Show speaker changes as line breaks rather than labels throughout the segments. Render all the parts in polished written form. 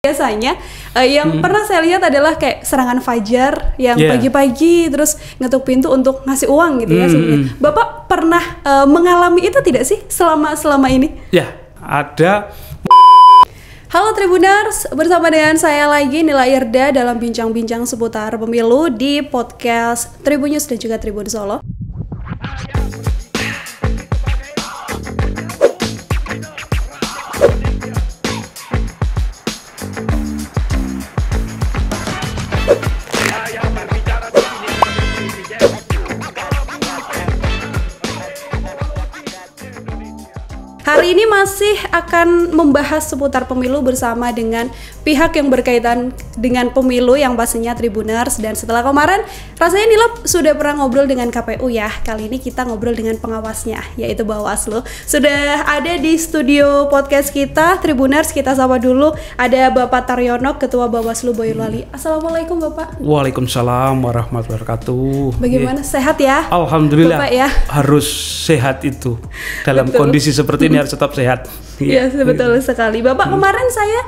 Biasanya yang pernah saya lihat adalah kayak serangan fajar yang pagi-pagi terus ngetuk pintu untuk ngasih uang gitu ya. Bapak pernah mengalami itu tidak sih selama ini?
Ya, ada.
Halo Tribuners, bersama dengan saya lagi Nila Irda dalam bincang-bincang seputar pemilu di podcast Tribun News dan juga Tribun Solo. Hari ini masih akan membahas seputar pemilu bersama dengan pihak yang berkaitan dengan pemilu yang pastinya Tribuners. Dan setelah kemarin rasanya Nila sudah pernah ngobrol dengan KPU ya. Kali ini kita ngobrol dengan pengawasnya, yaitu Bawaslu. Sudah ada di studio podcast kita Tribuners. Kita sapa dulu, ada Bapak Taryono, Ketua Bawaslu Boyolali. Assalamualaikum Bapak.
Waalaikumsalam warahmatullahi wabarakatuh.
Bagaimana, sehat ya?
Alhamdulillah
Bapak ya?
Harus sehat itu. Dalam kondisi seperti ini harus tetap sehat.
Iya, betul sekali. Bapak, kemarin saya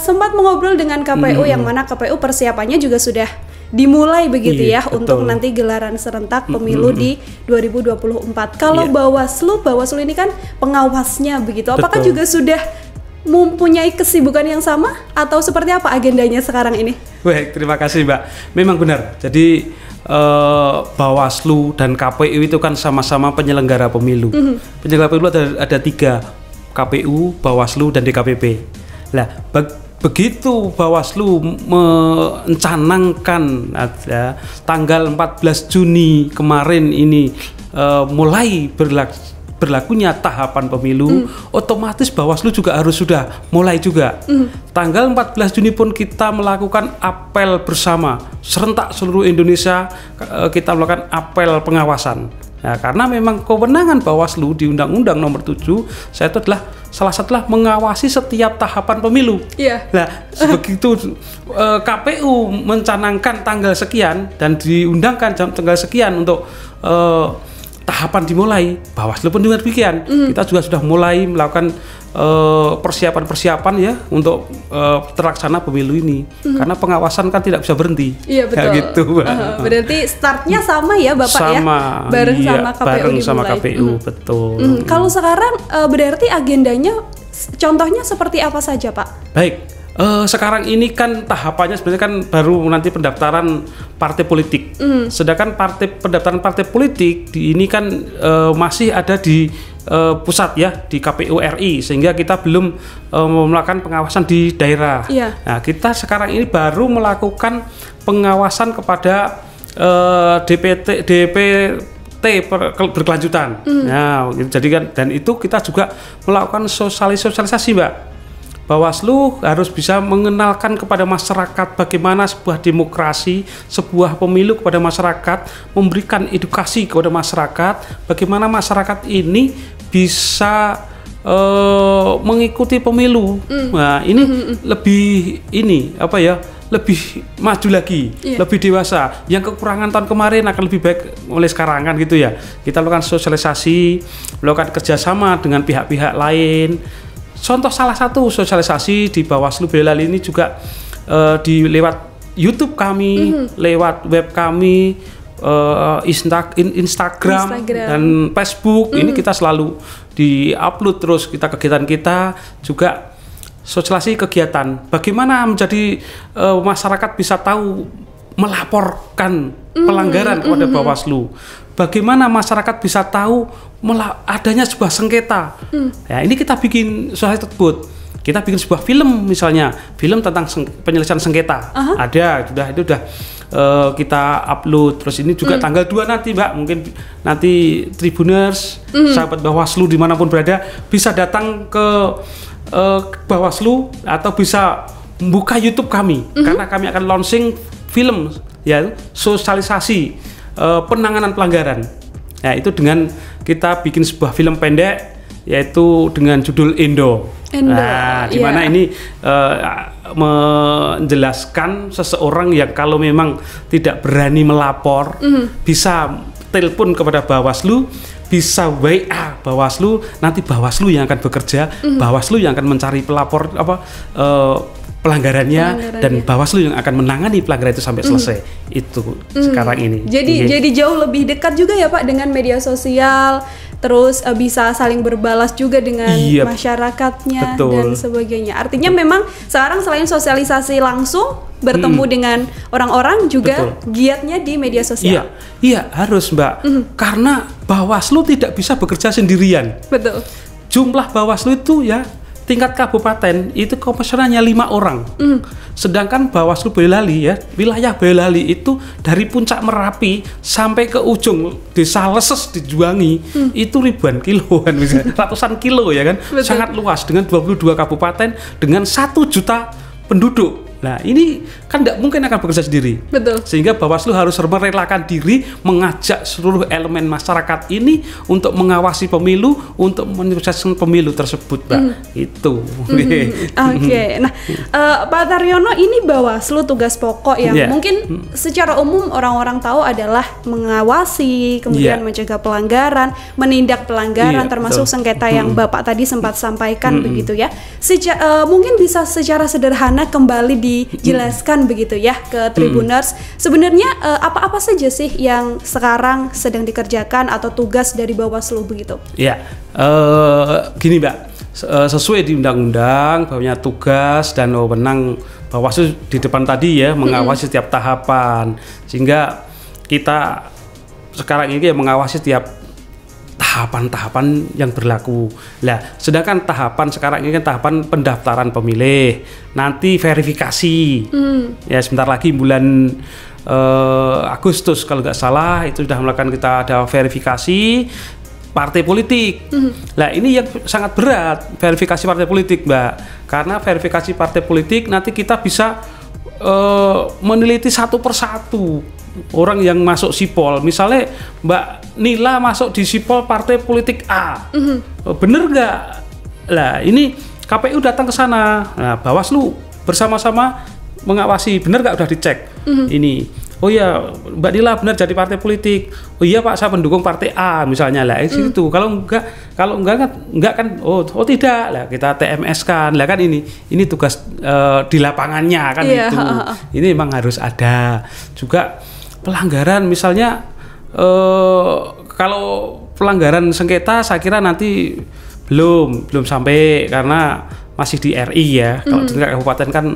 sempat mengobrol dengan KPU yang mana KPU persiapannya juga sudah dimulai begitu ya untuk nanti gelaran serentak pemilu di 2024. Kalau Bawaslu ini kan pengawasnya begitu. Apakah juga sudah mempunyai kesibukan yang sama atau seperti apa agendanya sekarang ini?
Baik, terima kasih Mbak. Memang benar. Jadi Bawaslu dan KPU itu kan sama-sama penyelenggara pemilu. Penyelenggara pemilu ada tiga, KPU, Bawaslu, dan DKPP. Nah, begitu Bawaslu mencanangkan tanggal 14 Juni kemarin ini mulai berlakunya tahapan pemilu, otomatis Bawaslu juga harus sudah mulai juga. Tanggal 14 Juni pun kita melakukan apel bersama serentak seluruh Indonesia, kita melakukan apel pengawasan. Nah, karena memang kewenangan Bawaslu di Undang-Undang Nomor 7 saya itu adalah salah satu mengawasi setiap tahapan pemilu. Nah, begitu KPU mencanangkan tanggal sekian dan diundangkan tanggal sekian untuk tahapan dimulai, Bawaslu pun demikian. Kita juga sudah mulai melakukan persiapan-persiapan ya untuk terlaksana pemilu ini. Karena pengawasan kan tidak bisa berhenti. Iya betul. Kayak gitu.
Berarti startnya sama ya Bapak
sama,
ya? Bareng sama KPU
bareng
dimulai.
sama KPU, betul.
Kalau sekarang berarti agendanya contohnya seperti apa saja Pak?
Baik. Sekarang ini kan tahapannya sebenarnya kan baru nanti pendaftaran partai politik. Sedangkan pendaftaran partai politik ini kan masih ada di pusat ya, di KPU RI, sehingga kita belum melakukan pengawasan di daerah. Nah, kita sekarang ini baru melakukan pengawasan kepada DPT berkelanjutan. Nah, jadi kan, dan itu kita juga melakukan sosialisasi Mbak. Bawaslu harus bisa mengenalkan kepada masyarakat bagaimana sebuah demokrasi, sebuah pemilu kepada masyarakat, memberikan edukasi kepada masyarakat, bagaimana masyarakat ini bisa mengikuti pemilu. Nah, ini lebih lebih maju lagi, lebih dewasa. Yang kekurangan tahun kemarin akan lebih baik oleh sekarang kan gitu ya. Kita lakukan sosialisasi, melakukan kerjasama dengan pihak-pihak lain. Contoh salah satu sosialisasi di Bawaslu Boyolali ini juga lewat YouTube kami, lewat web kami, Instagram dan Facebook. Ini kita selalu di-upload terus kegiatan kita, juga sosialisasi kegiatan. Bagaimana menjadi masyarakat bisa tahu melaporkan pelanggaran kepada Bawaslu. Bagaimana masyarakat bisa tahu adanya sebuah sengketa. Ya, ini kita bikin sosialisasi tersebut. Kita bikin sebuah film misalnya, film tentang penyelesaian sengketa. Ada, itu udah kita upload. Terus ini juga tanggal 2 nanti Mbak, mungkin nanti Tribuners, sahabat Bawaslu dimanapun berada bisa datang ke Bawaslu atau bisa membuka YouTube kami, karena kami akan launching film ya, sosialisasi penanganan pelanggaran. Nah, itu dengan kita bikin sebuah film pendek yaitu dengan judul Endo. Nah, di mana ini menjelaskan seseorang yang kalau memang tidak berani melapor bisa telepon kepada Bawaslu, bisa WA Bawaslu, nanti Bawaslu yang akan bekerja, Bawaslu yang akan mencari pelapor pelanggarannya, dan Bawaslu yang akan menangani pelanggaran itu sampai selesai. Itu sekarang ini.
Jadi jauh lebih dekat juga ya Pak dengan media sosial, terus bisa saling berbalas juga dengan masyarakatnya. Betul. Dan sebagainya. Artinya memang sekarang selain sosialisasi langsung bertemu dengan orang-orang, juga giatnya di media sosial. Iya
harus Mbak, karena Bawaslu tidak bisa bekerja sendirian.
Betul.
Jumlah Bawaslu itu ya tingkat kabupaten itu komisionernya 5 orang. Sedangkan Bawaslu Boyolali ya, wilayah Boyolali itu dari puncak Merapi sampai ke ujung desa Leses di Juwangi itu ribuan kiloan, ratusan kilo ya kan.
Betul.
Sangat luas dengan 22 kabupaten dengan 1 juta penduduk. Nah ini kan tidak mungkin akan bekerja sendiri.
Betul.
Sehingga Bawaslu harus merelakan diri, mengajak seluruh elemen masyarakat ini untuk mengawasi pemilu, untuk menyukseskan pemilu tersebut, Mbak. Itu.
Oke. Nah, Pak Taryono, ini Bawaslu tugas pokok yang mungkin secara umum orang-orang tahu adalah mengawasi, kemudian mencegah pelanggaran, menindak pelanggaran, termasuk sengketa yang Bapak tadi sempat sampaikan begitu ya. Mungkin bisa secara sederhana kembali dijelaskan begitu ya ke Tribuners. Sebenarnya apa-apa saja sih yang sekarang sedang dikerjakan atau tugas dari Bawaslu begitu? Ya,
gini Mbak, sesuai di undang-undang bahwa tugas dan wewenang Bawaslu di depan tadi ya, mengawasi setiap tahapan, sehingga kita sekarang ini mengawasi setiap tahapan-tahapan yang berlaku. Nah, sedangkan tahapan sekarang ini kan tahapan pendaftaran pemilih, nanti verifikasi. Ya, sebentar lagi bulan Agustus kalau nggak salah itu sudah melakukan, kita ada verifikasi partai politik. Nah, ini yang sangat berat, verifikasi partai politik, Mbak. Karena verifikasi partai politik nanti kita bisa meneliti satu persatu orang yang masuk sipol. Misalnya Mbak Nila masuk di sipol partai politik A, bener nggak? Lah ini KPU datang ke sana, nah Bawaslu bersama-sama mengawasi, bener nggak, udah dicek. Ini oh ya Mbak Nila benar jadi partai politik, oh iya Pak saya pendukung partai A misalnya, lah itu kalau enggak kan oh tidak, lah kita TMS kan, lah kan ini tugas di lapangannya kan. Itu ini memang harus ada juga pelanggaran, misalnya kalau pelanggaran sengketa saya kira nanti belum sampai karena masih di RI ya. Kalau di tingkat kabupaten kan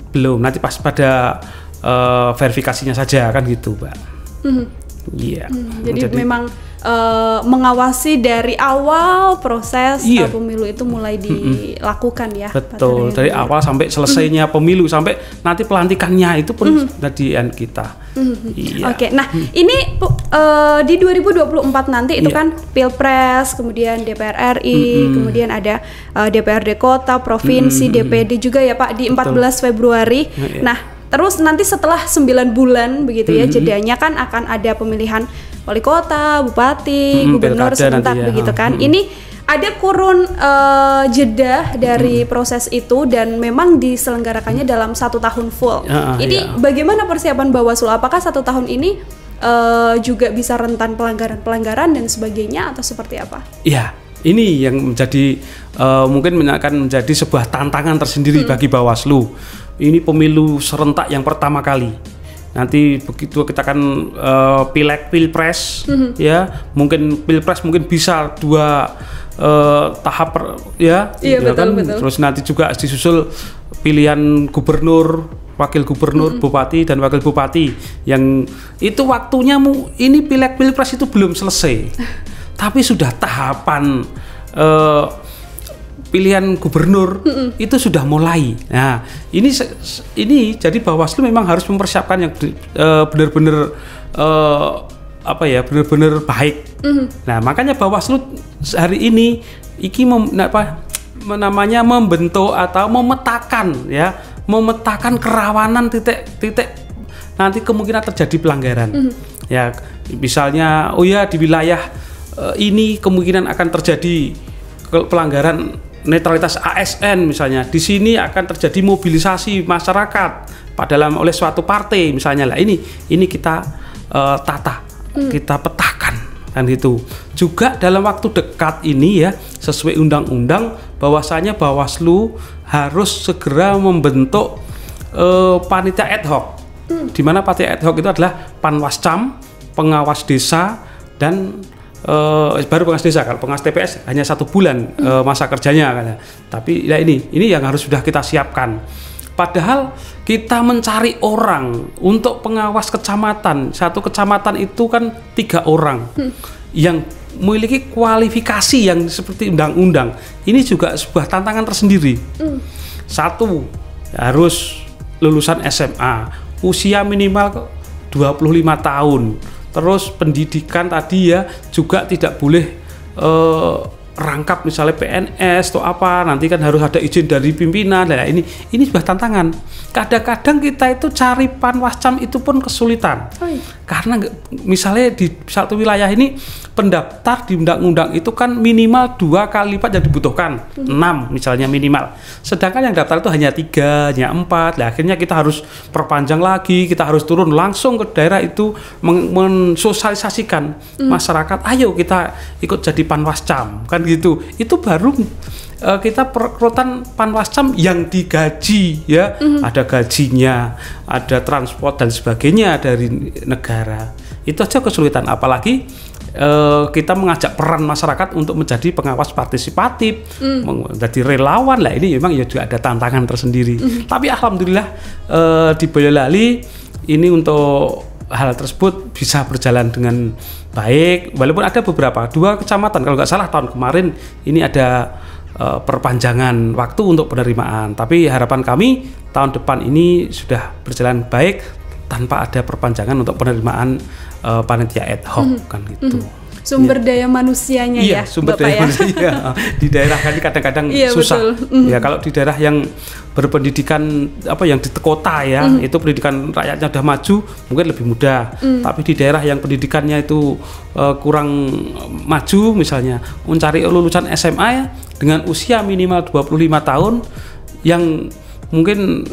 belum, nanti pas pada verifikasinya saja kan gitu, Mbak. Iya.
Jadi memang mengawasi dari awal proses pemilu itu mulai dilakukan ya.
Betul, dari awal sampai selesainya pemilu, sampai nanti pelantikannya itu pun dari kita.
Oke, nah ini di 2024 nanti itu kan Pilpres, kemudian DPR RI, kemudian ada DPRD Kota, Provinsi, DPD juga ya Pak di 14 Februari. Nah, terus nanti setelah 9 bulan begitu ya jedanya kan akan ada pemilihan wali kota, bupati, gubernur serentak begitu kan. Ini ada kurun jeda dari proses itu dan memang diselenggarakannya dalam 1 tahun full. Ini bagaimana persiapan Bawaslu? Apakah 1 tahun ini juga bisa rentan pelanggaran dan sebagainya atau seperti apa?
Iya, ini yang menjadi mungkin akan menjadi sebuah tantangan tersendiri bagi Bawaslu. Ini pemilu serentak yang pertama kali. Nanti begitu kita kan pileg pilpres ya, mungkin pilpres mungkin bisa 2 tahap ya, betul. Terus nanti juga disusul pilihan gubernur, wakil gubernur, bupati dan wakil bupati, yang itu waktunya ini pileg pilpres itu belum selesai tapi sudah tahapan pilihan gubernur itu sudah mulai. Nah, ini jadi Bawaslu memang harus mempersiapkan yang benar-benar benar-benar baik. Nah, makanya Bawaslu hari ini membentuk atau memetakan kerawanan titik nanti kemungkinan terjadi pelanggaran. Ya, misalnya di wilayah ini kemungkinan akan terjadi pelanggaran netralitas ASN misalnya. Di sini akan terjadi mobilisasi masyarakat oleh suatu partai misalnya. Lah ini kita tata, kita petakan kan gitu. Juga dalam waktu dekat ini ya, sesuai undang-undang bahwasanya Bawaslu harus segera membentuk panitia ad hoc. Di mana panitia ad hoc itu adalah Panwascam, pengawas desa, dan baru pengawas desa. Kalau pengawas TPS hanya 1 bulan masa kerjanya kan. Tapi ya ini yang harus sudah kita siapkan. Padahal kita mencari orang untuk pengawas kecamatan. Satu kecamatan itu kan 3 orang yang memiliki kualifikasi yang seperti undang-undang. Ini juga sebuah tantangan tersendiri. Satu, harus lulusan SMA, usia minimal 25 tahun. Terus pendidikan tadi ya juga tidak boleh rangkap misalnya PNS atau apa, nanti kan harus ada izin dari pimpinan. Nah, ini sebuah tantangan. Kadang-kadang kita itu cari Panwascam itu pun kesulitan. Karena misalnya di satu wilayah ini pendaftar di undang-undang itu kan minimal 2 kali lipat yang dibutuhkan, 6 misalnya minimal. Sedangkan yang daftar itu hanya 3, hanya 4. Nah, akhirnya kita harus perpanjang lagi, kita harus turun langsung ke daerah itu mensosialisasikan masyarakat, ayo kita ikut jadi Panwascam, kan gitu. Itu baru kita perekrutan Panwascam yang digaji ya, ada gajinya, ada transport dan sebagainya dari negara. Itu aja kesulitan, apalagi kita mengajak peran masyarakat untuk menjadi pengawas partisipatif, menjadi relawan. Lah ini memang ya juga ada tantangan tersendiri. Tapi alhamdulillah di Boyolali ini untuk hal tersebut bisa berjalan dengan baik, walaupun ada beberapa 2 kecamatan kalau nggak salah tahun kemarin ini ada perpanjangan waktu untuk penerimaan, tapi harapan kami tahun depan ini sudah berjalan baik tanpa ada perpanjangan untuk penerimaan panitia ad hoc kan gitu.
Sumber daya manusianya ya,
sumber
Bapak
daya
ya.
manusia di daerah kan kadang-kadang susah. Ya kalau di daerah yang berpendidikan yang di kota ya, itu pendidikan rakyatnya udah maju mungkin lebih mudah. Tapi di daerah yang pendidikannya itu kurang maju, misalnya mencari lulusan SMA ya, dengan usia minimal 25 tahun yang mungkin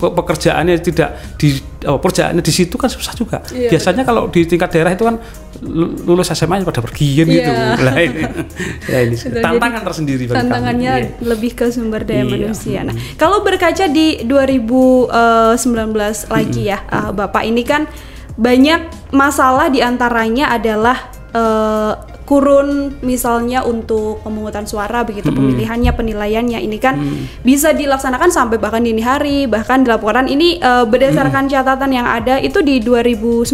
pekerjaannya tidak pekerjaannya di situ kan susah juga. Biasanya kalau di tingkat daerah itu kan lulus SMA pada pergian gitu. Lah ini tantangan tersendiri bagi
tantangannya
kami.
Lebih ke sumber daya manusia. Nah, kalau berkaca di 2019 lagi ya, Bapak, ini kan banyak masalah, diantaranya adalah kurun misalnya untuk pemungutan suara begitu, pemilihannya, penilaiannya ini kan bisa dilaksanakan sampai bahkan dini hari, bahkan dilaporkan ini berdasarkan catatan yang ada itu di 2019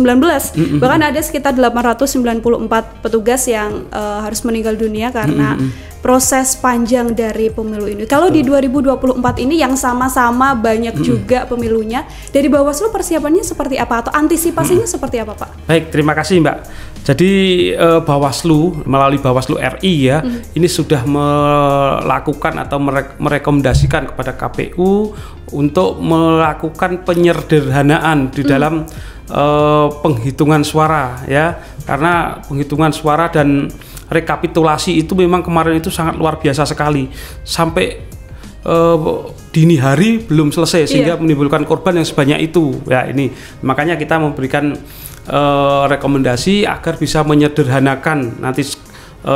bahkan ada sekitar 894 petugas yang harus meninggal dunia karena proses panjang dari pemilu ini. Kalau di 2024 ini yang sama-sama banyak juga pemilunya, dari Bawaslu persiapannya seperti apa atau antisipasinya seperti apa, Pak?
Baik, terima kasih Mbak. Jadi Bawaslu melalui Bawaslu RI ya, ini sudah melakukan atau merekomendasikan kepada KPU untuk melakukan penyederhanaan di dalam penghitungan suara ya, karena penghitungan suara dan rekapitulasi itu memang kemarin itu sangat luar biasa sekali, sampai dini hari belum selesai sehingga menimbulkan korban yang sebanyak itu ya. Ini makanya kita memberikan rekomendasi agar bisa menyederhanakan nanti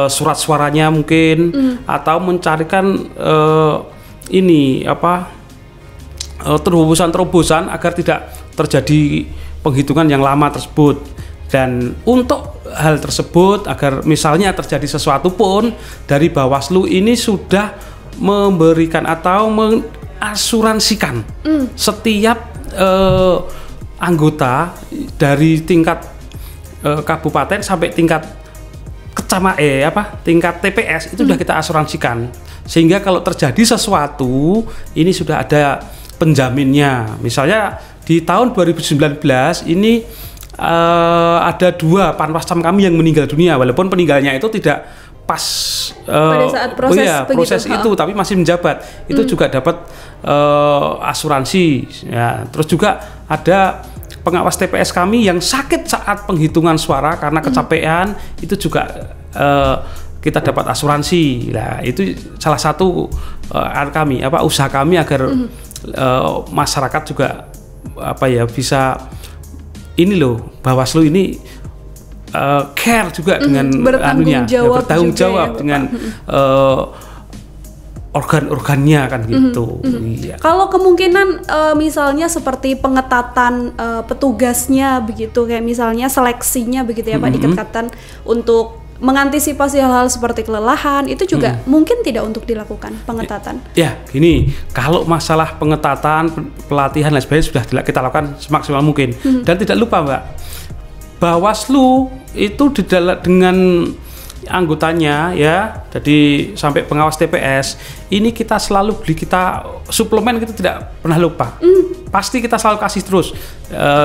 surat suaranya mungkin, atau mencarikan terobosan-terobosan agar tidak terjadi penghitungan yang lama tersebut. Dan untuk hal tersebut, agar misalnya terjadi sesuatu pun, dari Bawaslu ini sudah memberikan atau mengasuransikan setiap anggota dari tingkat kabupaten sampai tingkat tingkat TPS itu sudah kita asuransikan, sehingga kalau terjadi sesuatu ini sudah ada penjaminnya. Misalnya di tahun 2019 ini ada 2 Panwascam kami yang meninggal dunia, walaupun meninggalnya itu tidak pas
pada saat proses
itu, tapi masih menjabat. Itu juga dapat asuransi ya. Terus juga ada pengawas TPS kami yang sakit saat penghitungan suara karena kecapean, itu juga kita dapat asuransi. Nah, itu salah satu usaha kami agar masyarakat juga bisa ini loh, Bawaslu ini care juga dengan
bertanggung jawab,
bertanggung
juga
jawab
ya,
dengan organ-organnya kan gitu. Iya.
Kalau kemungkinan misalnya seperti pengetatan petugasnya begitu, kayak misalnya seleksinya begitu ya Pak, diketatkan untuk mengantisipasi hal-hal seperti kelelahan, itu juga mungkin tidak untuk dilakukan pengetatan.
Ya, gini, kalau masalah pengetatan, pelatihan dan sebagainya sudah kita lakukan semaksimal mungkin. Dan tidak lupa Mbak, Bawaslu itu dengan anggotanya ya, jadi sampai pengawas TPS ini kita selalu beli, kita suplemen, kita tidak pernah lupa. Pasti kita selalu kasih terus.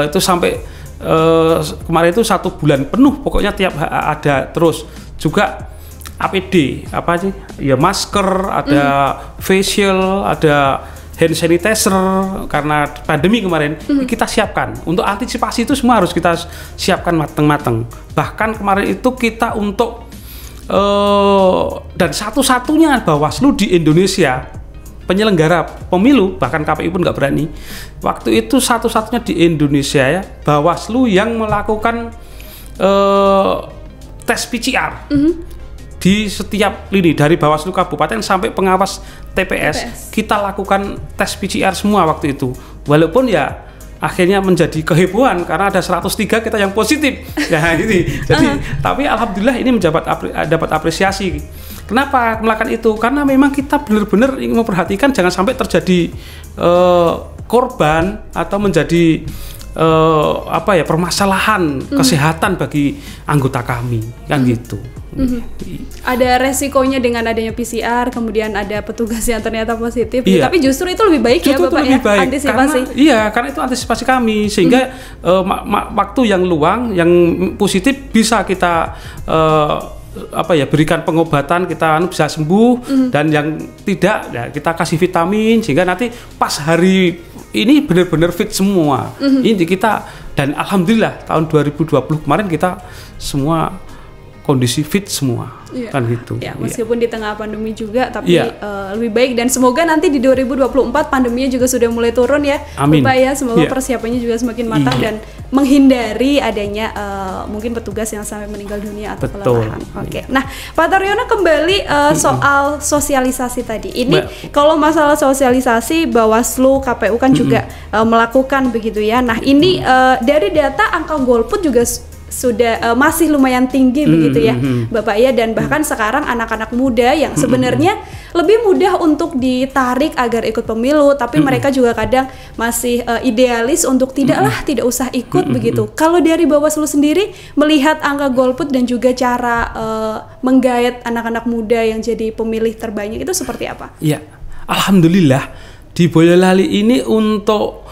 Itu sampai kemarin itu 1 bulan penuh, pokoknya tiap ada terus. Juga APD apa sih? Ya masker, ada facial, ada hand sanitizer karena pandemi kemarin kita siapkan. Untuk antisipasi itu semua harus kita siapkan matang-matang. Bahkan kemarin itu kita untuk dan satu-satunya Bawaslu di Indonesia penyelenggara pemilu, bahkan KPU pun nggak berani. Waktu itu satu-satunya di Indonesia ya, Bawaslu yang melakukan tes PCR di setiap lini, dari Bawaslu Kabupaten sampai pengawas TPS. Kita lakukan tes PCR semua waktu itu. Walaupun ya akhirnya menjadi kehebohan karena ada 103 kita yang positif. Ya ini. Jadi tapi alhamdulillah ini dapat apresiasi. Kenapa melakukan itu? Karena memang kita benar-benar ingin memperhatikan jangan sampai terjadi korban atau menjadi permasalahan kesehatan bagi anggota kami kan gitu.
Ada resikonya dengan adanya PCR, kemudian ada petugas yang ternyata positif.
Iya.
Tapi justru itu lebih baik
justru
ya Bapak ya,
baik.
antisipasi.
Karena itu antisipasi kami sehingga waktu yang luang yang positif bisa kita berikan pengobatan, kita bisa sembuh, dan yang tidak ya kita kasih vitamin sehingga nanti pas hari ini benar-benar fit semua. Ini kita, dan alhamdulillah tahun 2020 kemarin kita semua kondisi fit semua. Kan gitu.
Ya, meskipun di tengah pandemi juga, tapi lebih baik, dan semoga nanti di 2024 pandeminya juga sudah mulai turun ya.
Amin.
Bapak ya, semoga persiapannya juga semakin matang dan menghindari adanya mungkin petugas yang sampai meninggal dunia atau kelelahan. Oke. Nah, Pak Taryono kembali soal sosialisasi tadi. Ini kalau masalah sosialisasi Bawaslu, KPU kan juga melakukan begitu ya. Nah, ini dari data angka golput juga sudah masih lumayan tinggi begitu ya Bapak ya, dan bahkan sekarang anak-anak muda yang sebenarnya lebih mudah untuk ditarik agar ikut pemilu, tapi mereka juga kadang masih idealis untuk tidak usah ikut begitu. Kalau dari Bawaslu sendiri melihat angka golput dan juga cara menggait anak-anak muda yang jadi pemilih terbanyak itu seperti apa?
Ya, alhamdulillah di Boyolali ini untuk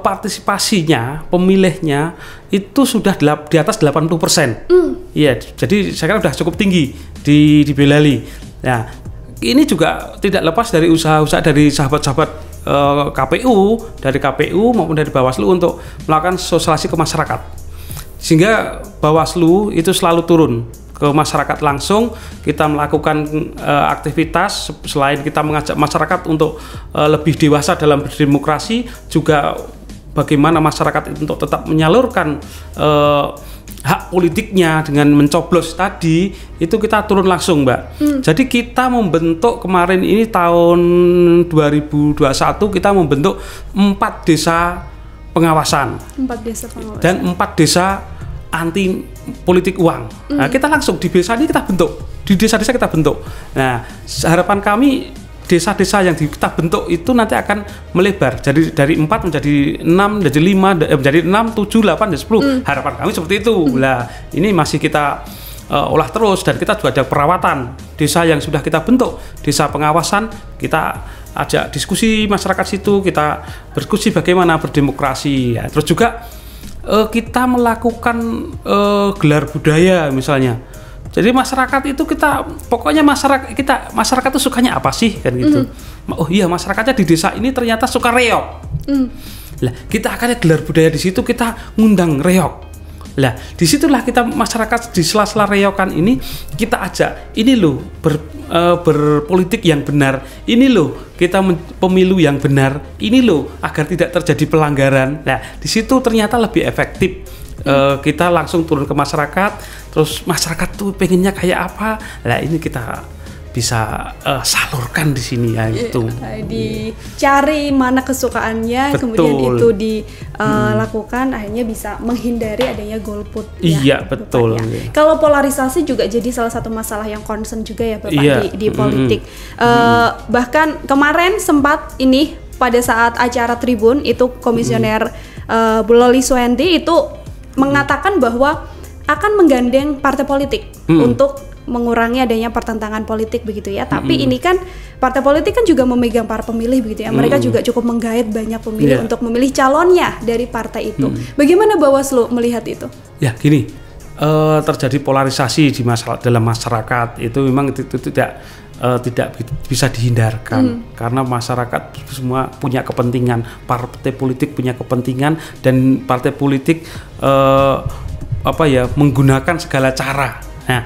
partisipasinya, pemilihnya itu sudah di atas 80%. Iya, jadi saya kira sudah cukup tinggi di Boyolali. Nah, ini juga tidak lepas dari usaha-usaha dari sahabat-sahabat dari KPU maupun dari Bawaslu untuk melakukan sosialisasi ke masyarakat. Sehingga Bawaslu itu selalu turun ke masyarakat langsung, kita melakukan aktivitas selain kita mengajak masyarakat untuk lebih dewasa dalam berdemokrasi, juga bagaimana masyarakat untuk tetap menyalurkan hak politiknya dengan mencoblos tadi, itu kita turun langsung Mbak. Jadi kita membentuk kemarin ini tahun 2021 kita membentuk 4 desa pengawasan.
4 desa pengawasan.
Dan 4 desa anti politik uang. Nah, kita langsung di desa ini kita bentuk, di desa-desa kita bentuk. Nah, harapan kami desa-desa yang kita bentuk itu nanti akan melebar. Jadi dari 4 menjadi 6, menjadi 5, menjadi 6, 7, 8, dan 10. Harapan kami seperti itu. Nah, ini masih kita olah terus, dan kita juga ada perawatan desa yang sudah kita bentuk, desa pengawasan. Kita ajak diskusi masyarakat situ, kita berdiskusi bagaimana berdemokrasi. Ya, terus juga kita melakukan gelar budaya misalnya. Jadi masyarakat itu pokoknya masyarakat itu sukanya apa sih kan gitu. Oh iya, masyarakatnya di desa ini ternyata suka reog. Lah, kita akan gelar budaya di situ, kita ngundang reog. Lah, disitulah kita masyarakat di sela-sela reokan ini kita ajak, ini loh berpolitik yang benar, ini loh kita pemilu yang benar, ini loh agar tidak terjadi pelanggaran. Nah, di situ ternyata lebih efektif kita langsung turun ke masyarakat, terus masyarakat tuh pengennya kayak apa, nah ini kita bisa salurkan di sini ya itu.
Dicari mana kesukaannya,
betul.
Kemudian itu dilakukan, akhirnya bisa menghindari adanya golput.
Iya betul.
Ya. Kalau polarisasi juga jadi salah satu masalah yang concern juga ya Bapak di politik. Bahkan kemarin sempat ini pada saat acara Tribun itu Komisioner Bu Loli Suhenti itu mengatakan bahwa akan menggandeng partai politik untuk mengurangi adanya pertentangan politik begitu ya. Tapi ini kan partai politik kan juga memegang para pemilih begitu ya. Mereka juga cukup menggait banyak pemilih untuk memilih calonnya dari partai itu. Bagaimana Bawaslu melihat itu?
Ya gini, terjadi polarisasi dalam masyarakat itu memang itu tidak bisa dihindarkan karena masyarakat semua punya kepentingan, partai politik punya kepentingan, dan partai politik menggunakan segala cara. Nah,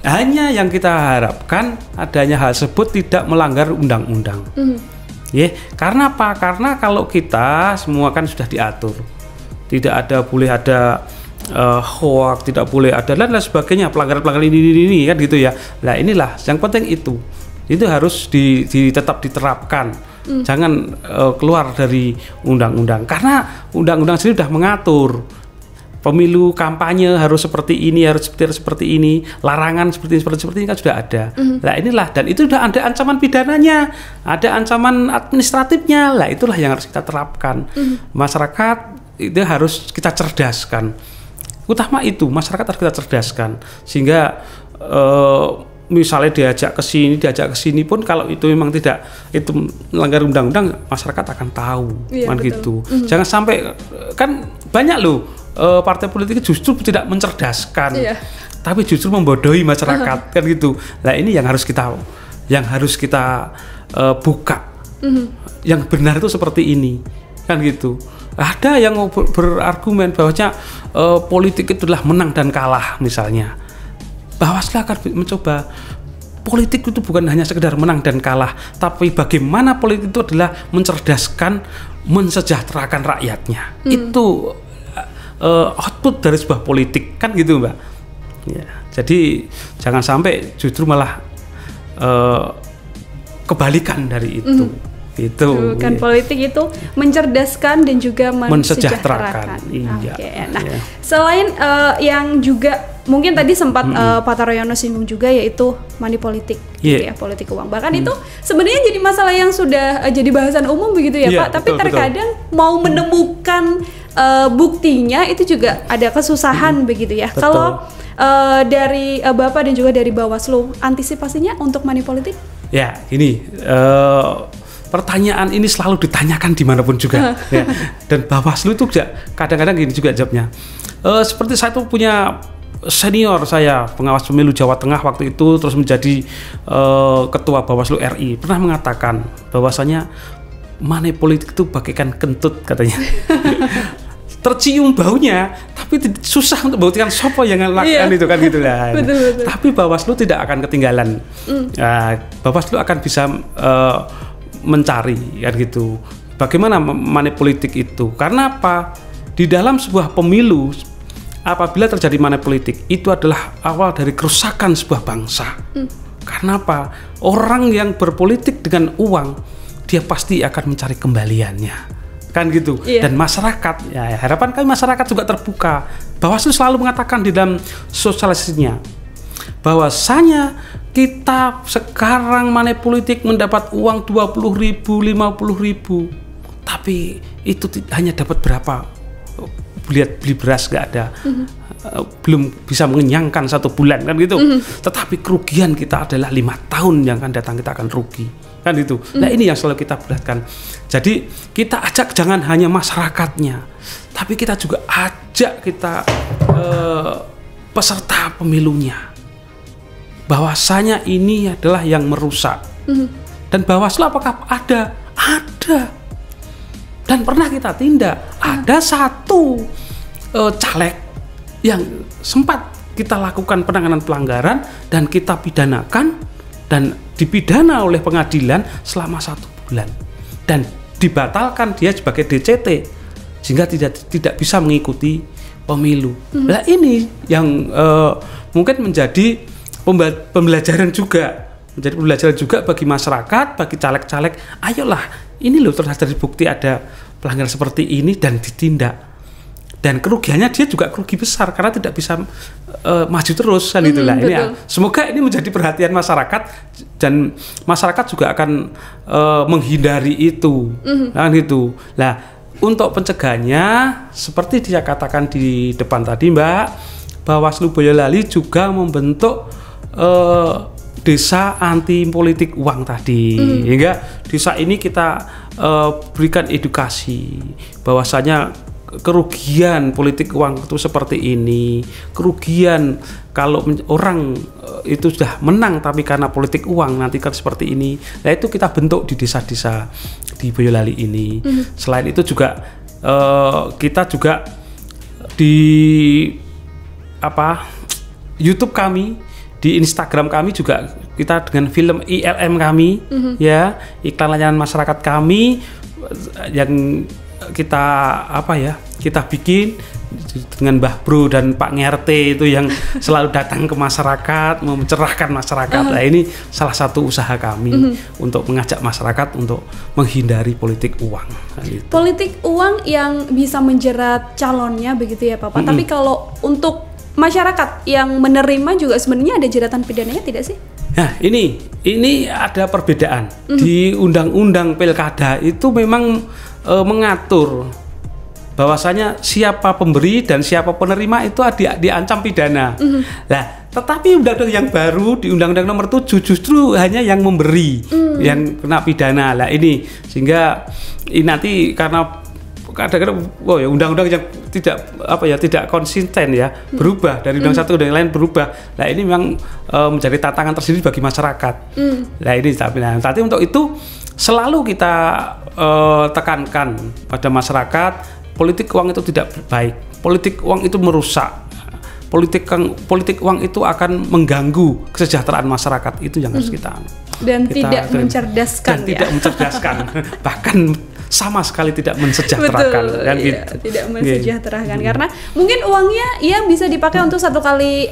hanya yang kita harapkan adanya hal tersebut tidak melanggar undang-undang. Karena apa? Karena kalau kita semua kan sudah diatur, tidak boleh ada hoax, tidak boleh ada dan lain sebagainya, pelanggaran ini kan gitu ya. Nah inilah yang penting itu harus tetap diterapkan. Jangan keluar dari undang-undang, karena undang-undang sendiri sudah mengatur pemilu kampanye harus seperti ini, harus seperti ini, larangan seperti ini kan sudah ada. Nah inilah, dan itu sudah ada ancaman pidananya, ada ancaman administratifnya. Lah itulah yang harus kita terapkan. Masyarakat itu harus kita cerdaskan. Utama itu masyarakat harus kita cerdaskan sehingga misalnya diajak ke sini pun kalau itu memang tidak itu melanggar undang-undang, masyarakat akan tahu kan gitu. Jangan sampai, kan banyak loh partai politik justru tidak mencerdaskan, tapi justru membodohi masyarakat kan gitu. Nah ini yang harus kita buka. Yang benar itu seperti ini kan gitu. Ada yang berargumen bahwasanya politik itu adalah menang dan kalah misalnya. Bawaslu akan mencoba, politik itu bukan hanya sekedar menang dan kalah, tapi bagaimana politik itu adalah mencerdaskan, mensejahterakan rakyatnya. Itu output dari sebuah politik kan gitu Mbak. Ya, jadi jangan sampai justru malah kebalikan dari itu. Itu
kan politik itu mencerdaskan dan juga mensejahterakan.
Iya.
Nah, selain yang juga mungkin tadi sempat Pak Taryono singgung juga, yaitu money politik, gitu ya, politik uang. Bahkan itu sebenarnya jadi masalah yang sudah jadi bahasan umum begitu ya Pak. Tapi terkadang mau menemukan buktinya itu juga ada kesusahan begitu ya. Kalau dari Bapak dan juga dari Bawaslu, antisipasinya untuk money politik? Ya,
gini. Pertanyaan ini selalu ditanyakan dimanapun juga, ya. Dan Bawaslu itu kadang-kadang gini juga jawabnya. Seperti saya tuh punya senior saya, pengawas pemilu Jawa Tengah waktu itu, terus menjadi ketua Bawaslu RI, pernah mengatakan bahwasanya money politik itu bagaikan kentut katanya. Tercium baunya, tapi susah untuk membuktikan siapa yang melakukan itu kan gitu lah.
Betul.
Tapi Bawaslu tidak akan ketinggalan. Bawaslu akan bisa mencari kan gitu. Bagaimana money politik itu? Karena apa? Di dalam sebuah pemilu, apabila terjadi money politik, itu adalah awal dari kerusakan sebuah bangsa. Karena apa? Orang yang berpolitik dengan uang, dia pasti akan mencari kembaliannya. Kan gitu. Dan masyarakat, ya harapan kami masyarakat juga terbuka. Bawaslu selalu mengatakan di dalam sosialisasinya bahwasanya kita sekarang money politik mendapat uang 20.000, 50.000, tapi itu hanya dapat berapa? Lihat beli beras nggak ada, belum bisa mengenyangkan 1 bulan kan gitu. Tetapi kerugian kita adalah 5 tahun yang akan datang kita akan rugi kan itu. Nah ini yang selalu kita beratkan. Jadi kita ajak jangan hanya masyarakatnya, tapi kita juga ajak peserta pemilunya. Bahwasanya ini adalah yang merusak. Dan Bawaslu apakah ada? Ada. Dan pernah kita tindak. Ada satu caleg yang sempat kita lakukan penanganan pelanggaran dan kita pidanakan dan dipidana oleh pengadilan selama 1 bulan dan dibatalkan dia sebagai DCT sehingga tidak bisa mengikuti pemilu. Nah ini yang mungkin menjadi pembelajaran juga, bagi masyarakat, bagi caleg-caleg. Ayolah, ini loh terjadi bukti ada pelanggaran seperti ini dan ditindak. Dan kerugiannya dia juga kerugi besar karena tidak bisa maju terus kan itulah. Ini ya. Semoga ini menjadi perhatian masyarakat dan masyarakat juga akan menghindari itu. Kan gitu. Nah, untuk pencegahannya seperti dia katakan di depan tadi Mbak, Bawaslu Boyolali juga membentuk desa anti politik uang tadi. Hingga desa ini kita berikan edukasi bahwasanya kerugian politik uang itu seperti ini, kerugian kalau orang itu sudah menang tapi karena politik uang nanti kan seperti ini. Nah itu kita bentuk di desa-desa di Boyolali ini. Selain itu juga kita juga di YouTube kami, di Instagram kami juga kita dengan film ILM kami, ya iklan layanan masyarakat kami yang kita bikin dengan Mbah Bro dan Pak Ngerte itu yang selalu datang ke masyarakat mencerahkan masyarakat. Nah ini salah satu usaha kami untuk mengajak masyarakat untuk menghindari politik uang. Gitu.
Politik uang yang bisa menjerat calonnya begitu ya Pak. Tapi kalau untuk masyarakat yang menerima juga sebenarnya ada jeratan pidananya tidak sih?
Nah ini ada perbedaan. Di Undang-Undang Pilkada itu memang mengatur bahwasanya siapa pemberi dan siapa penerima itu diancam pidana. Nah, tetapi undang-undang yang baru di Undang-Undang Nomor 7 justru hanya yang memberi yang kena pidana. Lah ini sehingga ini nanti karena kadang-kadang undang-undang yang tidak konsisten ya, berubah dari undang satu ke undang lain berubah. Nah, ini memang menjadi tantangan tersendiri bagi masyarakat. Nah, ini tapi untuk itu selalu kita tekankan pada masyarakat, politik uang itu tidak baik, politik uang itu merusak, politik uang itu akan mengganggu kesejahteraan masyarakat. Itu yang harus kita
tidak mencerdaskan
dan tidak mencerdaskan bahkan sama sekali tidak mensejahterakan.
Betul, kan gitu. Tidak mensejahterakan karena mungkin uangnya bisa dipakai untuk satu kali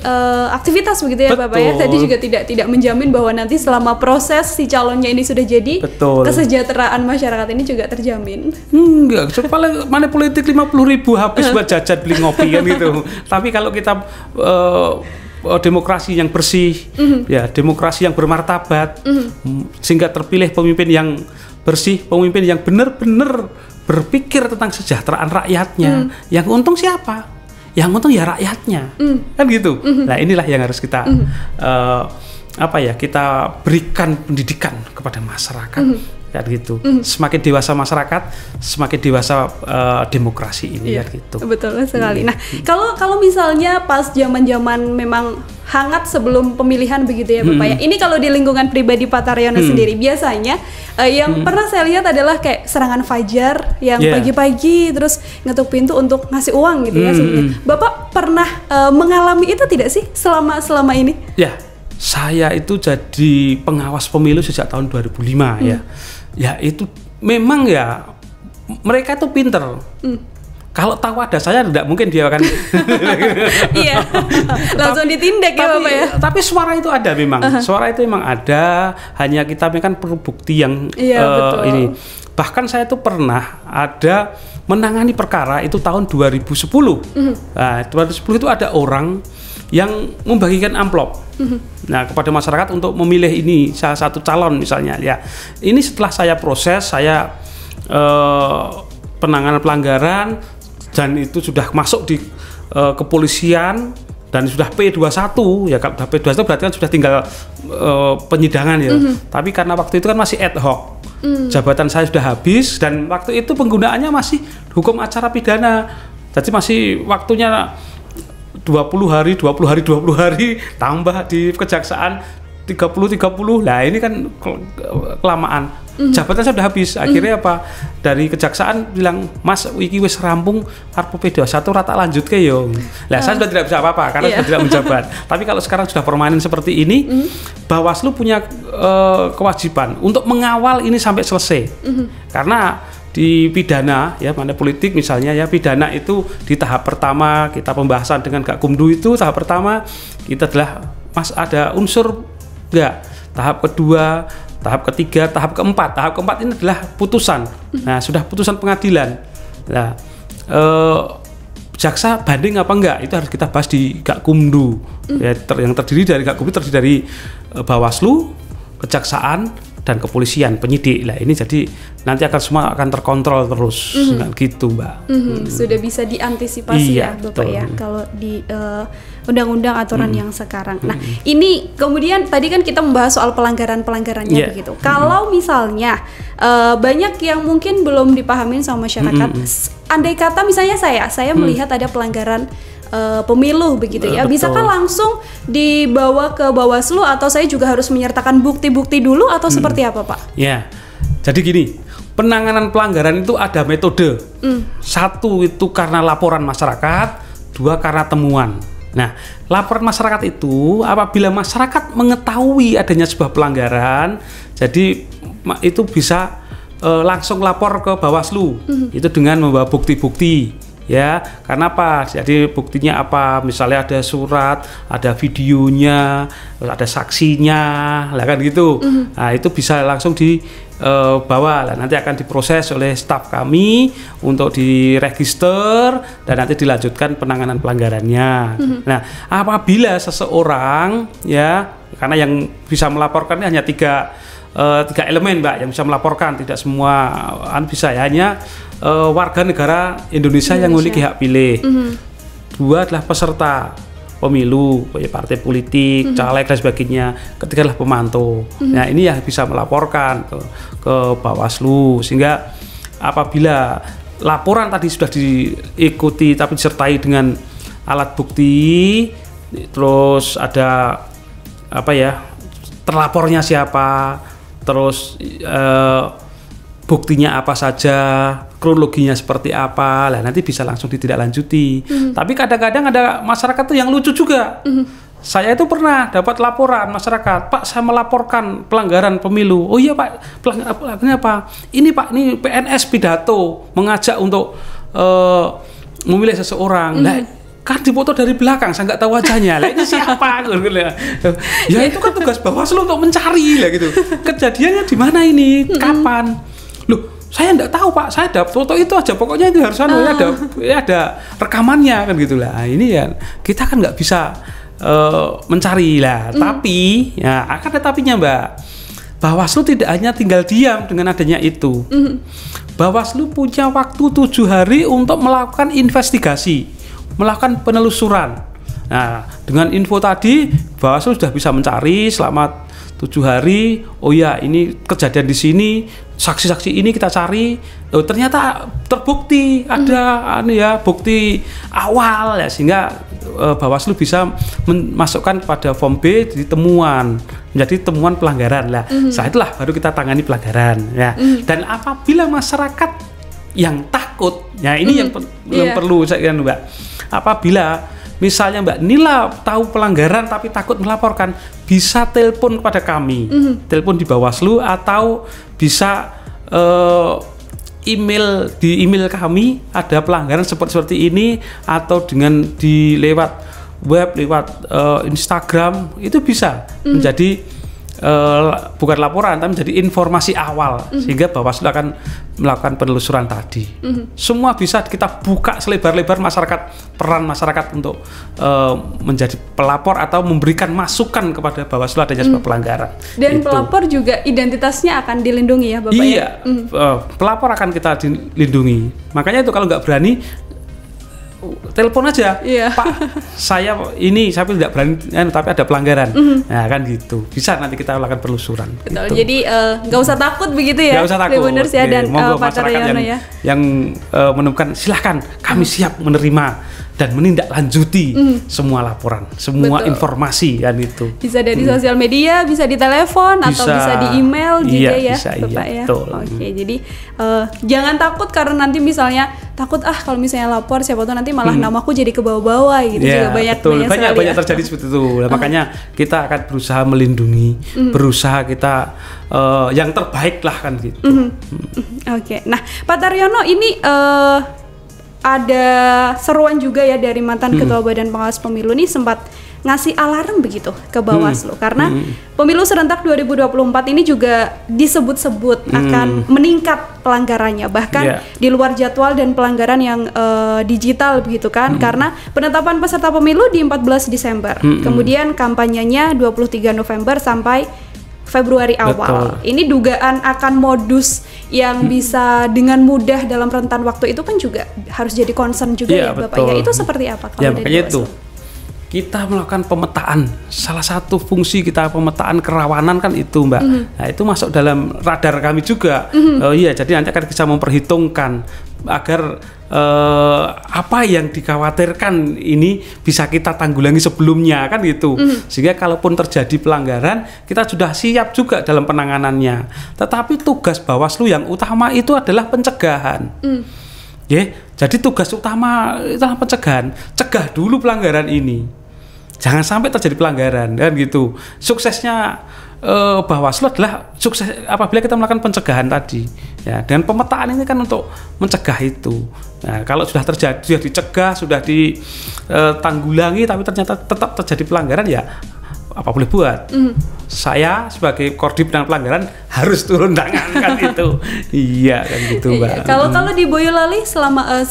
aktivitas begitu ya Bapak ya. Tadi juga tidak menjamin bahwa nanti selama proses si calonnya ini sudah jadi kesejahteraan masyarakat ini juga terjamin.
Enggak, paling mana politik 50.000 habis buat jajan beli ngopi kan gitu. Tapi kalau kita demokrasi yang bersih, ya demokrasi yang bermartabat, sehingga terpilih pemimpin yang bersih, pemimpin yang benar-benar berpikir tentang kesejahteraan rakyatnya. Yang untung siapa? Yang untung ya rakyatnya, kan gitu. Nah inilah yang harus kita kita berikan pendidikan kepada masyarakat. Kan gitu. Semakin dewasa masyarakat, semakin dewasa demokrasi ini ya gitu.
Betul sekali. Nah, kalau misalnya pas zaman-zaman memang hangat sebelum pemilihan begitu ya Bapak ya. Ini kalau di lingkungan pribadi Pak Taryono sendiri biasanya yang pernah saya lihat adalah kayak serangan fajar yang pagi-pagi terus ngetuk pintu untuk ngasih uang gitu ya sebenarnya. Bapak pernah mengalami itu tidak sih selama ini?
Ya. Saya itu jadi pengawas pemilu sejak tahun 2005 ya. Ya itu memang ya mereka itu pinter. Kalau tahu ada saya tidak mungkin dia akan
langsung ditindak ya Bapak ya.
Tapi suara itu ada memang. Suara itu memang ada, hanya kita kan perlu bukti yang ini. Bahkan saya tuh pernah ada menangani perkara itu tahun 2010. Nah, 2010 itu ada orang yang membagikan amplop nah kepada masyarakat untuk memilih ini salah satu calon misalnya ya. Ini setelah saya proses, saya penanganan pelanggaran dan itu sudah masuk di kepolisian dan sudah P21 ya. Kalau sudah P21 berarti kan sudah tinggal penyidangan ya. Tapi karena waktu itu kan masih ad hoc, jabatan saya sudah habis dan waktu itu penggunaannya masih hukum acara pidana, jadi masih waktunya 20 hari tambah di kejaksaan 30. Nah ini kan kelamaan. Jabatan saya sudah habis. Akhirnya apa? Dari kejaksaan bilang, "Mas, iki wis rampung karpu P21 rata lanjut ke yo." Nah, saya sudah tidak bisa apa-apa karena sudah tidak menjabat. Tapi kalau sekarang sudah permanen seperti ini, Bawaslu punya kewajiban untuk mengawal ini sampai selesai. Karena di pidana ya, mana politik misalnya ya, pidana itu di tahap pertama kita pembahasan dengan Gakumdu itu tahap pertama kita adalah ada unsur enggak, tahap kedua, tahap ketiga, tahap keempat ini adalah putusan. Nah, sudah putusan pengadilan. Nah, jaksa banding apa enggak itu harus kita bahas di Gakumdu. Ya, yang terdiri dari Gakumdu terdiri dari Bawaslu, Kejaksaan dan kepolisian, penyidik lah. Ini jadi nanti semua akan terkontrol terus gitu, Mbak.
Sudah bisa diantisipasi ya Bapak ya kalau di undang-undang aturan yang sekarang. Nah, ini kemudian tadi kan kita membahas soal pelanggarannya begitu. Kalau misalnya banyak yang mungkin belum dipahamin sama masyarakat, andai kata misalnya saya melihat ada pelanggaran pemilu begitu ya, bisakah langsung dibawa ke Bawaslu atau saya juga harus menyertakan bukti-bukti dulu atau seperti apa, Pak?
Ya, jadi gini, penanganan pelanggaran itu ada metode. Satu itu karena laporan masyarakat, dua karena temuan. Nah, laporan masyarakat itu apabila masyarakat mengetahui adanya sebuah pelanggaran, jadi itu bisa langsung lapor ke Bawaslu, itu dengan membawa bukti-bukti. Ya, karena apa? Jadi buktinya apa? Misalnya ada surat, ada videonya, ada saksinya, lah kan gitu. Nah, itu bisa langsung dibawa. Nanti akan diproses oleh staf kami untuk diregister dan nanti dilanjutkan penanganan pelanggarannya. Nah, apabila seseorang ya, karena yang bisa melaporkan ini hanya tiga elemen, Mbak, yang bisa melaporkan, tidak semua bisa ya, hanya warga negara Indonesia yang memiliki hak pilih. Dua adalah peserta pemilu, partai politik, caleg dan sebagainya. Ketiga adalah pemantau. Nah, ini yang bisa melaporkan ke Bawaslu, sehingga apabila laporan tadi sudah diikuti tapi disertai dengan alat bukti, terus ada terlapornya siapa, terus buktinya apa saja, kronologinya seperti apa, lah nanti bisa langsung ditindaklanjuti. Tapi kadang-kadang ada masyarakat tuh yang lucu juga. Saya itu pernah dapat laporan masyarakat, Pak, saya melaporkan pelanggaran pemilu. Oh iya Pak, pelanggarannya apa? Ini Pak, ini PNS pidato mengajak untuk memilih seseorang. Lah, kan dipoto dari belakang, saya nggak tahu wajahnya. Lah ini siapa? Ya itu kan tugas Bawaslu untuk mencari lah gitu. Kejadiannya di mana ini? Kapan? Loh, saya nggak tahu Pak, saya ada foto itu aja, pokoknya itu harus ada rekamannya kan gitulah. Ini ya kita kan nggak bisa mencari lah. Tapi ya akan ada tapinya, Mbak. Bawaslu tidak hanya tinggal diam dengan adanya itu. Bawaslu punya waktu 7 hari untuk melakukan investigasi, melakukan penelusuran. Nah, dengan info tadi Bawaslu sudah bisa mencari selama 7 hari. Oh ya, ini kejadian di sini, saksi-saksi ini kita cari. Oh, ternyata terbukti ada bukti awal ya, sehingga Bawaslu bisa memasukkan pada form B di temuan, menjadi temuan pelanggaran lah. Setelah itulah baru kita tangani pelanggaran ya. Dan apabila masyarakat yang takut, ya ini yang perlu saya kira, Mbak. Apabila misalnya Mbak Nila tahu pelanggaran tapi takut melaporkan, bisa telepon kepada kami, telepon di Bawaslu, atau bisa di email kami ada pelanggaran seperti ini, atau dengan lewat web, lewat Instagram, itu bisa menjadi bukan laporan tapi menjadi informasi awal, sehingga Bawaslu akan melakukan penelusuran tadi. Semua bisa kita buka selebar-lebar peran masyarakat untuk menjadi pelapor atau memberikan masukan kepada Bawaslu adanya sebuah pelanggaran.
Dan pelapor juga identitasnya akan dilindungi ya Bapak?
Iya, pelapor akan kita dilindungi. Makanya itu kalau nggak berani, telepon aja, Pak, saya tidak berani, tapi ada pelanggaran. Nah kan gitu, bisa nanti kita lakukan penelusuran.
Betul.
Gitu.
Jadi nggak usah takut begitu ya,
nggak usah takut.
Ya, dan Pak Taryono
yang menemukan, silahkan, kami siap menerima dan menindaklanjuti semua laporan, semua informasi kan itu.
Bisa dari sosial media, bisa di telepon, atau bisa di email juga ya,
bisa,
Bapak ya.
Betul.
Oke, jadi jangan takut karena nanti misalnya takut kalau misalnya lapor siapa tahu nanti malah namaku jadi ke bawah-bawah gitu juga
banyak terjadi seperti itu. Makanya kita akan berusaha melindungi, berusaha kita yang terbaik lah kan gitu.
Oke. Nah, Pak Taryono ini ada seruan juga ya dari mantan Ketua Badan Pengawas Pemilu nih sempat ngasih alarm begitu ke Bawaslu karena pemilu serentak 2024 ini juga disebut-sebut akan meningkat pelanggarannya bahkan di luar jadwal dan pelanggaran yang digital begitu kan karena penetapan peserta pemilu di 14 Desember kemudian kampanyenya 23 November sampai Februari awal. Betul. Ini dugaan akan modus yang bisa dengan mudah dalam rentan waktu itu kan juga harus jadi concern juga ya Bapak ya. Itu seperti apa kalau dari
itu kita melakukan pemetaan. Salah satu fungsi kita pemetaan kerawanan kan itu Mbak. Nah itu masuk dalam radar kami juga. Jadi nanti akan bisa memperhitungkan agar apa yang dikhawatirkan ini bisa kita tanggulangi sebelumnya kan gitu. Sehingga kalaupun terjadi pelanggaran kita sudah siap juga dalam penanganannya. Tetapi tugas Bawaslu yang utama itu adalah pencegahan. Jadi tugas utama adalah pencegahan. Cegah dulu pelanggaran ini. Jangan sampai terjadi pelanggaran kan gitu. Suksesnya Bawaslu adalah sukses apabila kita melakukan pencegahan tadi. Ya, dan pemetaan ini kan untuk mencegah itu. Nah, kalau sudah terjadi, sudah dicegah, sudah ditanggulangi, tapi ternyata tetap terjadi pelanggaran ya apa boleh buat. Saya sebagai Kordip penanganan pelanggaran harus turun tangan kan itu. Iya kan gitu Mbak.
Kalau di Boyolali selama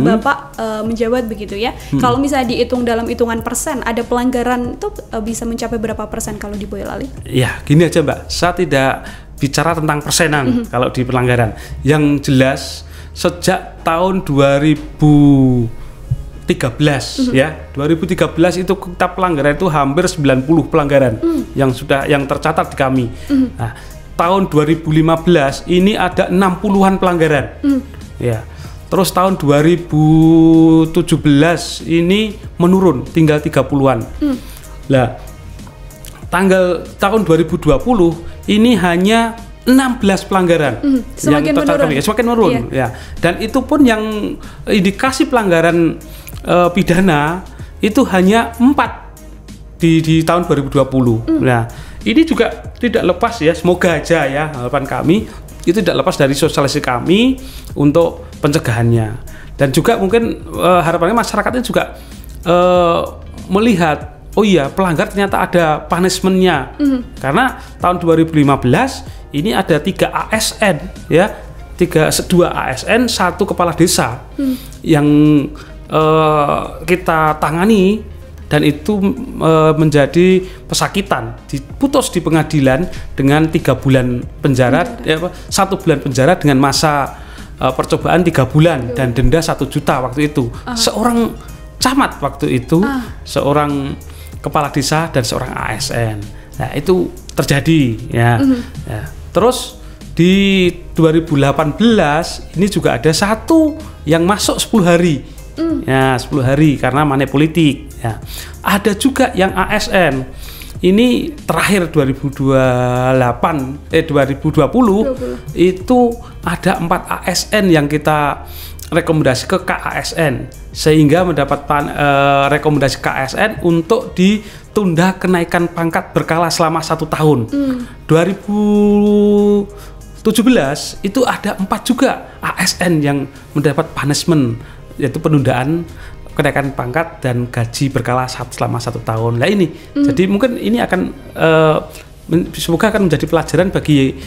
Bapak menjabat begitu ya. Kalau misalnya dihitung dalam hitungan persen, ada pelanggaran itu bisa mencapai berapa persen kalau di Boyolali? Ya,
gini aja Mbak. Saya tidak bicara tentang persenan kalau di pelanggaran. Yang jelas sejak tahun 2013 ya 2013 itu kita pelanggaran itu hampir 90 pelanggaran yang tercatat di kami. Nah, tahun 2015 ini ada 60-an pelanggaran. Ya. Terus tahun 2017 ini menurun tinggal 30-an. Lah, tahun 2020 ini hanya 16 pelanggaran
semakin
yang tercatat semakin menurun ya. Dan itu pun yang indikasi pelanggaran pidana itu hanya 4 di tahun 2020. Nah, ini juga tidak lepas ya, semoga aja ya harapan kami itu tidak lepas dari sosialisasi kami untuk pencegahannya. Dan juga mungkin harapannya masyarakat ini juga melihat oh iya pelanggar ternyata ada punishment-nya. Karena tahun 2015 ini ada 3 ASN ya, 2 ASN, 1 kepala desa yang kita tangani dan itu menjadi pesakitan, diputus di pengadilan dengan 3 bulan penjara, 1 bulan penjara dengan masa percobaan 3 bulan dan denda 1 juta waktu itu. Seorang camat waktu itu, seorang kepala desa dan seorang ASN. Nah itu terjadi ya. Terus di 2018 ini juga ada 1 yang masuk 10 hari. Ya 10 hari karena money politik ya. Ada juga yang ASN ini terakhir 2020 itu ada 4 ASN yang kita rekomendasi ke KASN sehingga mendapat rekomendasi KASN untuk ditunda kenaikan pangkat berkala selama 1 tahun. 2017 itu ada 4 juga ASN yang mendapat punishment, yaitu penundaan kenaikan pangkat dan gaji berkala selama 1 tahun. Nah ini, jadi mungkin ini akan semoga akan menjadi pelajaran bagi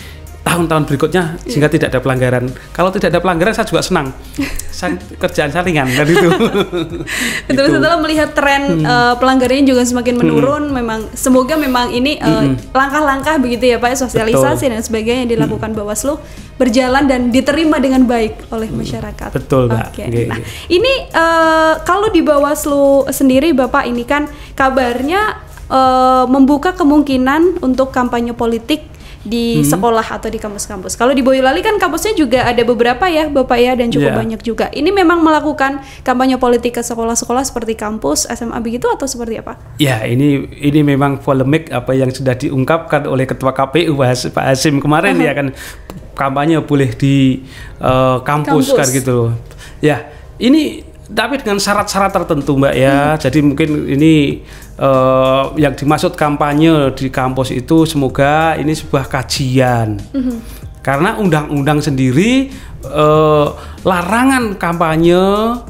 tahun-tahun berikutnya sehingga tidak ada pelanggaran. Kalau tidak ada pelanggaran saya juga senang. Kerjaan saya ringan kan itu.
Betul, setelah melihat tren pelanggarannya juga semakin menurun, memang semoga memang ini langkah-langkah begitu ya Pak, sosialisasi dan sebagainya yang dilakukan Bawaslu berjalan dan diterima dengan baik oleh masyarakat.
Betul, Mbak.
Nah, ini kalau di Bawaslu sendiri Bapak ini kan kabarnya membuka kemungkinan untuk kampanye politik di sekolah atau di kampus-kampus. Kalau di Boyolali kan kampusnya juga ada beberapa ya Bapak ya, dan cukup banyak juga. Ini memang melakukan kampanye politik ke sekolah-sekolah seperti kampus, SMA begitu atau seperti apa? Ya, ini memang polemik apa yang sudah diungkapkan oleh Ketua KPU Pak Hasim kemarin ya kan, kampanye boleh di kampus kan gitu.
Ya, ini tapi dengan syarat-syarat tertentu Mbak ya. Jadi mungkin ini yang dimaksud kampanye di kampus itu semoga ini sebuah kajian. Karena undang-undang sendiri larangan kampanye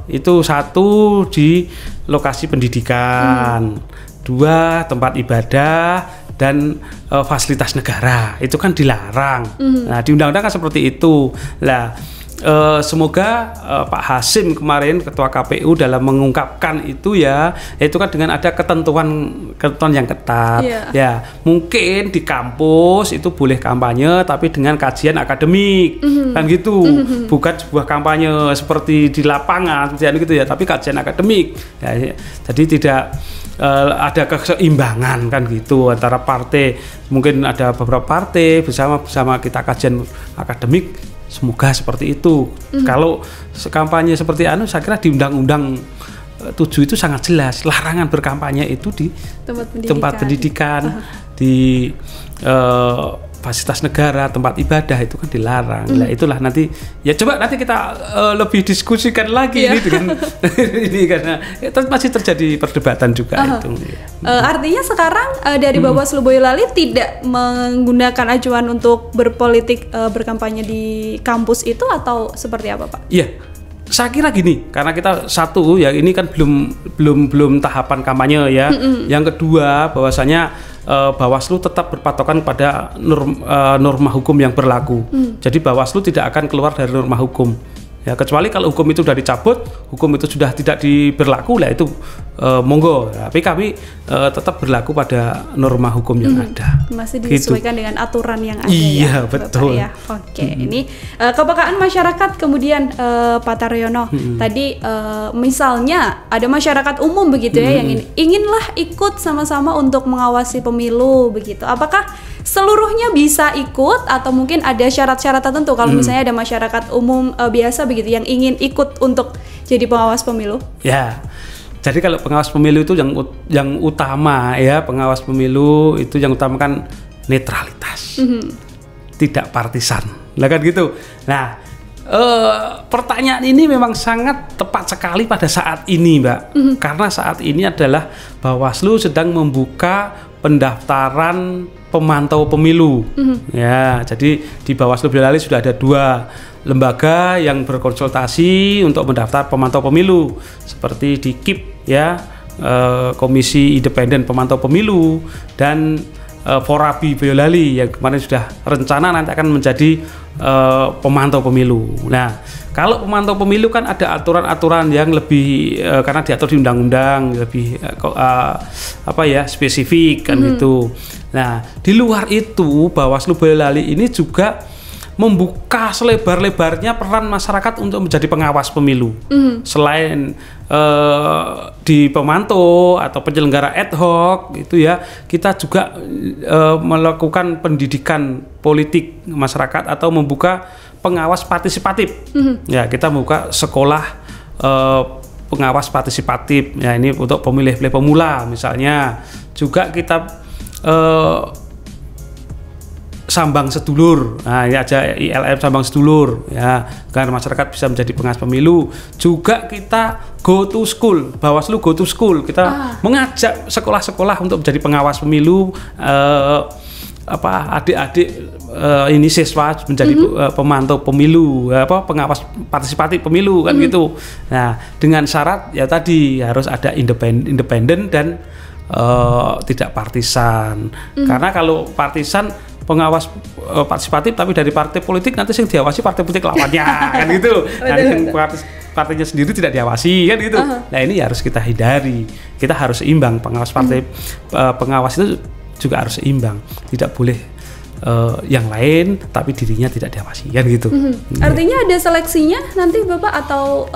itu satu di lokasi pendidikan, dua tempat ibadah dan fasilitas negara itu kan dilarang. Nah di undang-undang kan seperti itu. Nah semoga Pak Hasim kemarin Ketua KPU dalam mengungkapkan itu ya, itu kan dengan ada ketentuan yang ketat. Ya mungkin di kampus itu boleh kampanye tapi dengan kajian akademik kan gitu, bukan sebuah kampanye seperti di lapangan gitu ya, tapi kajian akademik ya, jadi tidak ada keseimbangan kan gitu antara partai, mungkin ada beberapa partai bersama kita kajian akademik. Semoga seperti itu. Kalau kampanye seperti saya kira di Undang-Undang 7 itu sangat jelas larangan berkampanye itu di tempat pendidikan, di fasilitas negara, tempat ibadah itu kan dilarang. Nah, itulah nanti ya coba nanti kita lebih diskusikan lagi ini dengan ini karena masih terjadi perdebatan juga itu.
Artinya sekarang dari Bawaslu Boyolali tidak menggunakan acuan untuk berpolitik berkampanye di kampus itu atau seperti apa Pak?
Iya. Saya kira gini, karena kita satu ya ini kan belum tahapan kampanye ya. Yang kedua bahwasanya Bawaslu tetap berpatokan pada norma hukum yang berlaku. Jadi Bawaslu tidak akan keluar dari norma hukum. Ya kecuali kalau hukum itu sudah dicabut, hukum itu sudah tidak diberlaku, lah itu monggo. Tapi kami tetap berlaku pada norma hukum yang ada.
Masih disesuaikan gitu dengan aturan yang ada.
Iya
ya,
betul.
Ya. Oke, ini kepekaan masyarakat kemudian Pak Taryono tadi misalnya ada masyarakat umum begitu ya yang inginlah ikut sama-sama untuk mengawasi pemilu begitu. Apakah seluruhnya bisa ikut atau mungkin ada syarat-syarat tertentu kalau misalnya ada masyarakat umum biasa begitu yang ingin ikut untuk jadi pengawas pemilu?
Ya. Jadi kalau pengawas pemilu itu yang utama ya, pengawas pemilu itu yang utama kan netralitas. Tidak partisan. Lah kan gitu. Nah, pertanyaan ini memang sangat tepat sekali pada saat ini, Mbak. Karena saat ini adalah Bawaslu sedang membuka pendaftaran pemantau pemilu. Ya, jadi di Bawaslu Boyolali sudah ada 2 lembaga yang berkonsultasi untuk mendaftar pemantau pemilu seperti di KIP ya, Komisi Independen Pemantau Pemilu, dan Forabi Boyolali yang kemarin sudah rencana nanti akan menjadi pemantau pemilu. Nah, kalau pemantau pemilu kan ada aturan-aturan yang lebih karena diatur di undang-undang lebih spesifik kan gitu. Nah, di luar itu Bawaslu Boyolali ini juga membuka selebar-lebarnya peran masyarakat untuk menjadi pengawas pemilu. Selain di pemantau atau penyelenggara ad hoc itu ya, kita juga melakukan pendidikan politik masyarakat atau membuka pengawas partisipatif. Ya, kita membuka sekolah pengawas partisipatif. Ya, ini untuk pemilih pemula misalnya. Juga kita Sambang Sedulur, nah ini aja ILM Sambang Sedulur ya, agar masyarakat bisa menjadi pengawas pemilu. Juga kita go to school, Bawaslu go to school, kita mengajak sekolah-sekolah untuk menjadi pengawas pemilu, adik-adik ini siswa menjadi pemantau pemilu, pengawas partisipatif pemilu kan gitu. Nah dengan syarat ya tadi harus ada independen dan tidak partisan. Karena kalau partisan pengawas partisipatif tapi dari partai politik, nanti yang diawasi partai politik lawannya kan gitu. Nanti yang partainya sendiri tidak diawasi kan gitu. Nah ini harus kita hindari. Kita harus seimbang, pengawas partai pengawas itu juga harus seimbang. Tidak boleh yang lain tapi dirinya tidak diawasi kan gitu.
Artinya ada seleksinya nanti Bapak atau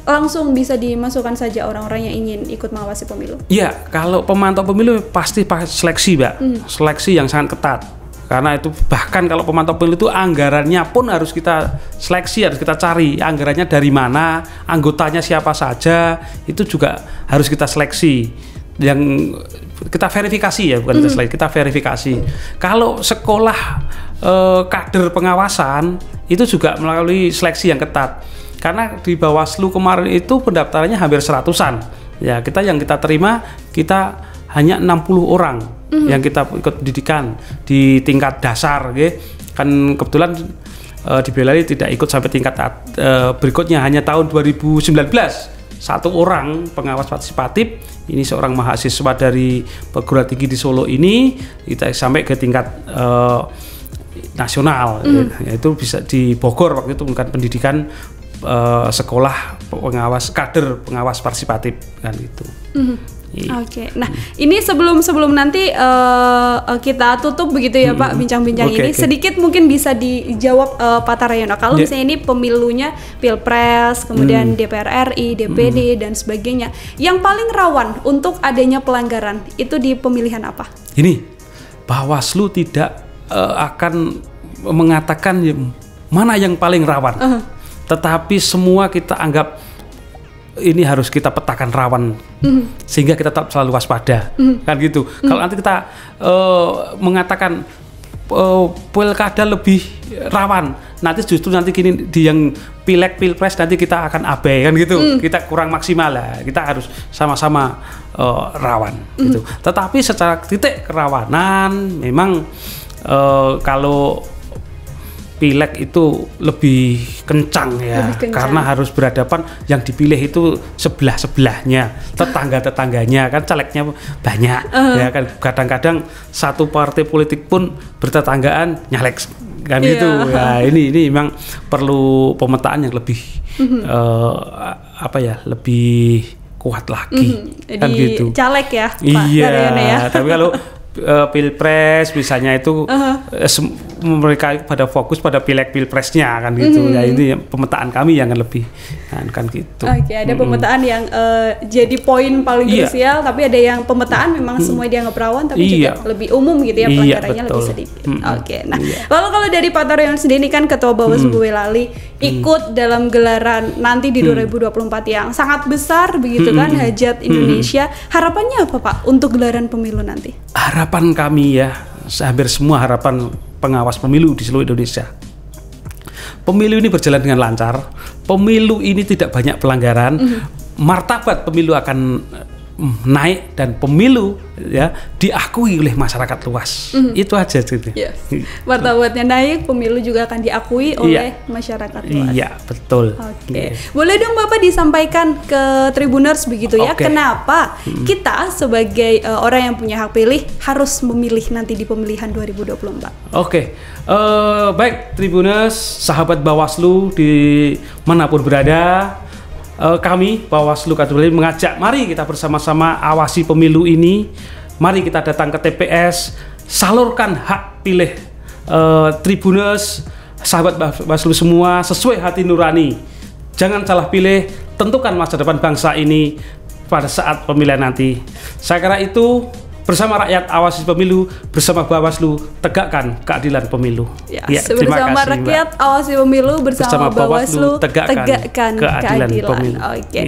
langsung bisa dimasukkan saja orang-orang yang ingin ikut mengawasi pemilu?
Iya, kalau pemantau pemilu pasti pakai seleksi, Mbak. Seleksi yang sangat ketat. Karena itu bahkan kalau pemantau pemilu itu anggarannya pun harus kita seleksi, harus kita cari anggarannya dari mana, anggotanya siapa saja, itu juga harus kita seleksi. Yang kita verifikasi ya, bukan kita seleksi, kita verifikasi. Kalau sekolah kader pengawasan itu juga melalui seleksi yang ketat. Karena di Bawaslu kemarin itu pendaftarannya hampir 100-an. Ya, yang kita terima kita hanya 60 orang yang kita ikut pendidikan di tingkat dasar, gitu. Kan kebetulan di Boyolali tidak ikut sampai tingkat berikutnya, hanya tahun 2019 satu orang pengawas partisipatif, ini seorang mahasiswa dari perguruan tinggi di Solo ini, kita sampai ke tingkat nasional, yaitu bisa di Bogor waktu itu bukan pendidikan sekolah kader pengawas partisipatif kan itu.
Oke. Nah, ini sebelum nanti kita tutup begitu ya Pak bincang-bincang ini. Sedikit mungkin bisa dijawab Pak Taryono. Kalau misalnya ini pemilunya Pilpres, kemudian DPR RI, DPD dan sebagainya, yang paling rawan untuk adanya pelanggaran itu di pemilihan apa?
Ini Bawaslu tidak akan mengatakan mana yang paling rawan. Tetapi semua kita anggap ini harus kita petakan rawan, sehingga kita tetap selalu waspada, kan gitu. Kalau nanti kita mengatakan pilkada lebih rawan, nanti justru nanti gini di yang pileg pilpres nanti kita akan abai, kan gitu. Kita kurang maksimal lah. Kita harus sama-sama rawan, gitu. Tetapi secara titik kerawanan memang kalau pileg itu lebih kencang ya, karena harus berhadapan, yang dipilih itu sebelah-sebelahnya, tetangga-tetangganya, kan calegnya banyak ya kan, kadang-kadang satu partai politik pun bertetanggaan nyalek kan gitu ya. Ini memang perlu pemetaan yang lebih lebih kuat lagi kan gitu.
Caleg ya Pak
Taryono
ya.
Tapi kalau pilpres misalnya itu mereka pada fokus pada pileg pilpresnya kan gitu. Ya ini pemetaan kami yang lebih kan gitu.
Oke, ada pemetaan yang jadi poin paling krusial, tapi ada yang pemetaan memang semua dianggap rawan, tapi juga lebih umum gitu ya, pelanggarannya lebih sedikit. Oke, nah lalu kalau dari Pak Taryono sendiri kan Ketua Bawaslu Boyolali ikut dalam gelaran nanti di 2024 yang sangat besar begitu kan, hajat Indonesia. Harapannya apa Pak untuk gelaran pemilu nanti?
Harapan kami ya, hampir semua harapan pengawas pemilu di seluruh Indonesia, pemilu ini berjalan dengan lancar, pemilu ini tidak banyak pelanggaran, martabat pemilu akan naik dan pemilu ya diakui oleh masyarakat luas. Itu aja gitu.
Martabatnya naik, pemilu juga akan diakui oleh masyarakat luas.
Iya, betul.
Oke. Boleh dong Bapak disampaikan ke Tribuners begitu ya, kenapa kita sebagai orang yang punya hak pilih harus memilih nanti di pemilihan 2024?
Oke. Baik Tribuners, sahabat Bawaslu di manapun berada, kami Bawaslu Kabupaten mengajak, mari kita bersama-sama awasi pemilu ini. Mari kita datang ke TPS, salurkan hak pilih Tribuners, sahabat Bawaslu semua, sesuai hati nurani. Jangan salah pilih, tentukan masa depan bangsa ini pada saat pemilihan nanti. Saya kira itu, bersama rakyat awasi pemilu, bersama Bawaslu tegakkan keadilan pemilu.
Bersama rakyat awasi pemilu, bersama Bawaslu tegakkan keadilan pemilu.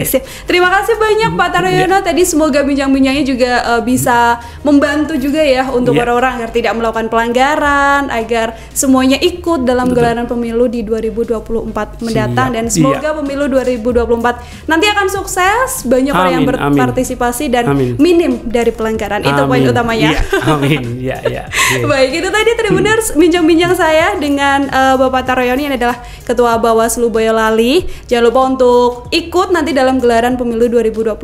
Sip. Terima kasih banyak Pak Taryono. Tadi semoga bincang-bincangnya juga bisa membantu juga ya untuk orang-orang agar tidak melakukan pelanggaran, agar semuanya ikut dalam gelaran pemilu di 2024 mendatang. Dan semoga pemilu 2024 nanti akan sukses, banyak orang yang berpartisipasi dan minim dari pelanggaran. Itu poin utamanya.
Amin.
Baik, itu tadi Tribuners bincang-bincang saya dengan Bapak Taryono yang adalah Ketua Bawaslu Boyolali. Jangan lupa untuk ikut nanti dalam gelaran pemilu 2024.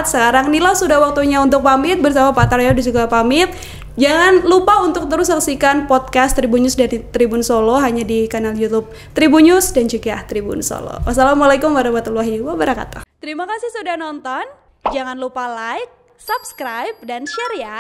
Sekarang Nila sudah waktunya untuk pamit, bersama Pak Taryono juga pamit. Jangan lupa untuk terus saksikan podcast Tribun News dari Tribun Solo hanya di kanal YouTube Tribun News dan juga Tribun Solo. Wassalamualaikum warahmatullahi wabarakatuh. Terima kasih sudah nonton. Jangan lupa like, subscribe, dan share ya.